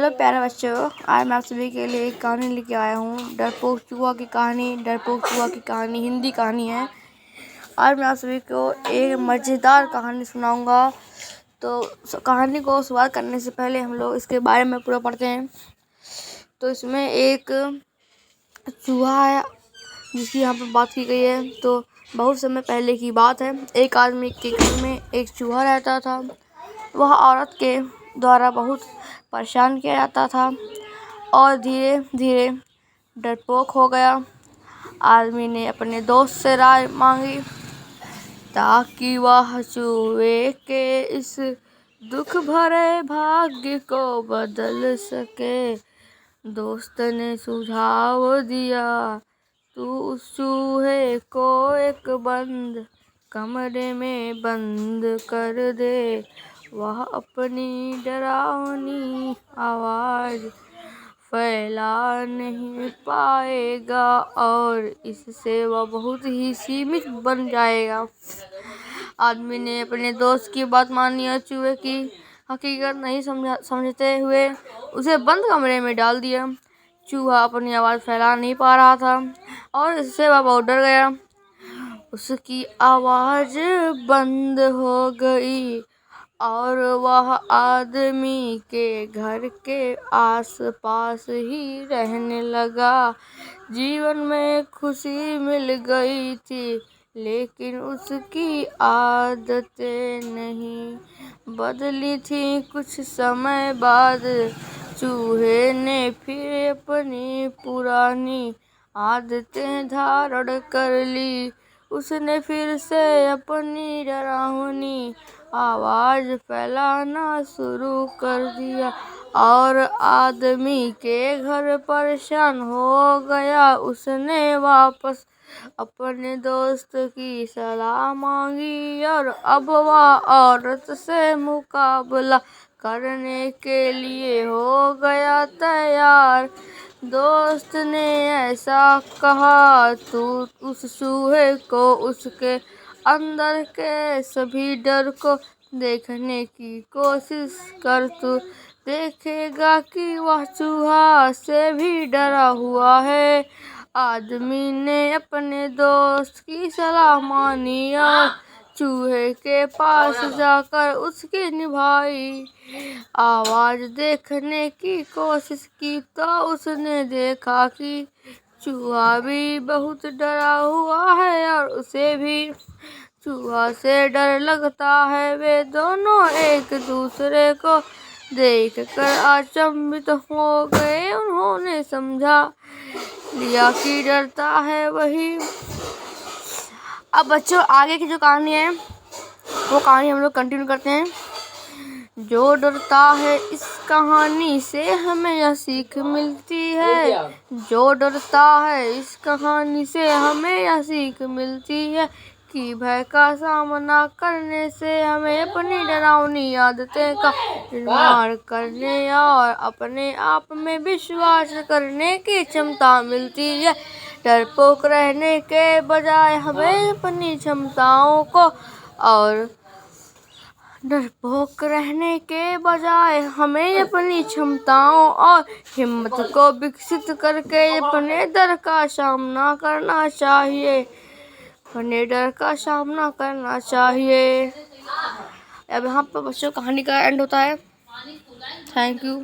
Hello प्यारे बच्चों, आज मैं आप सभी के लिए एक कहानी लेके आया हूँ। डरपोक चूहा की कहानी। डरपोक चूहा की कहानी हिंदी कहानी है। आज मैं आप सभी को एक मज़ेदार कहानी सुनाऊंगा। तो कहानी को शुरुआत करने से पहले हम लोग इसके बारे में पूरा पढ़ते हैं। तो इसमें एक चूहा है जिसकी यहाँ पर बात की गई है। तो बहुत समय पहले की बात है। एक आदमी के घर में एक चूहा रहता था। वह औरत के द्वारा बहुत परेशान किया जाता था और धीरे धीरे डरपोक हो गया। आदमी ने अपने दोस्त से राय मांगी ताकि वह चूहे के इस दुख भरे भाग्य को बदल सके। दोस्त ने सुझाव दिया, तू उस चूहे को एक बंद कमरे में बंद कर दे। वह अपनी डरावनी आवाज़ फैला नहीं पाएगा और इससे वह बहुत ही सीमित बन जाएगा। आदमी ने अपने दोस्त की बात मानी और चूहे की हकीकत नहीं समझते हुए उसे बंद कमरे में डाल दिया। चूहा अपनी आवाज़ फैला नहीं पा रहा था और इससे वह बहुत डर गया। उसकी आवाज़ बंद हो गई और वह आदमी के घर के आसपास ही रहने लगा। जीवन में खुशी मिल गई थी, लेकिन उसकी आदतें नहीं बदली थी। कुछ समय बाद चूहे ने फिर अपनी पुरानी आदतें धारण कर ली। उसने फिर से अपनी डरावनी आवाज़ फैलाना शुरू कर दिया और आदमी के घर परेशान हो गया। उसने वापस अपने दोस्त की सलाह मांगी और अब वह औरत से मुकाबला करने के लिए हो गया तैयार। दोस्त ने ऐसा कहा, तू उस चूहे को उसके अंदर के सभी डर को देखने की कोशिश कर। तू देखेगा कि वह चूहा से भी डरा हुआ है। आदमी ने अपने दोस्त की सलाह मानी और चूहे के पास जाकर उसकी निभाई आवाज़ देखने की कोशिश की तो उसने देखा कि चूहा भी बहुत डरा हुआ है और उसे भी चूहा से डर लगता है। वे दोनों एक दूसरे को देखकर अचंभित हो गए। उन्होंने समझा लिया कि डरता है वही। अब बच्चों, आगे की जो कहानी है वो कहानी हम लोग कंटिन्यू करते हैं। जो डरता है, इस कहानी से हमें यह सीख मिलती है। जो डरता है, इस कहानी से हमें यह सीख मिलती है कि भय का सामना करने से हमें अपनी डरावनी आदतें का निर्माण करने और अपने आप में विश्वास करने की क्षमता मिलती है। डरपोक रहने के बजाय हमें अपनी क्षमताओं को और डरपोक रहने के बजाय हमें अपनी क्षमताओं और हिम्मत को विकसित करके अपने डर का सामना करना चाहिए। अपने डर का सामना करना चाहिए। अब यहाँ पर बच्चों कहानी का एंड होता है। Thank you.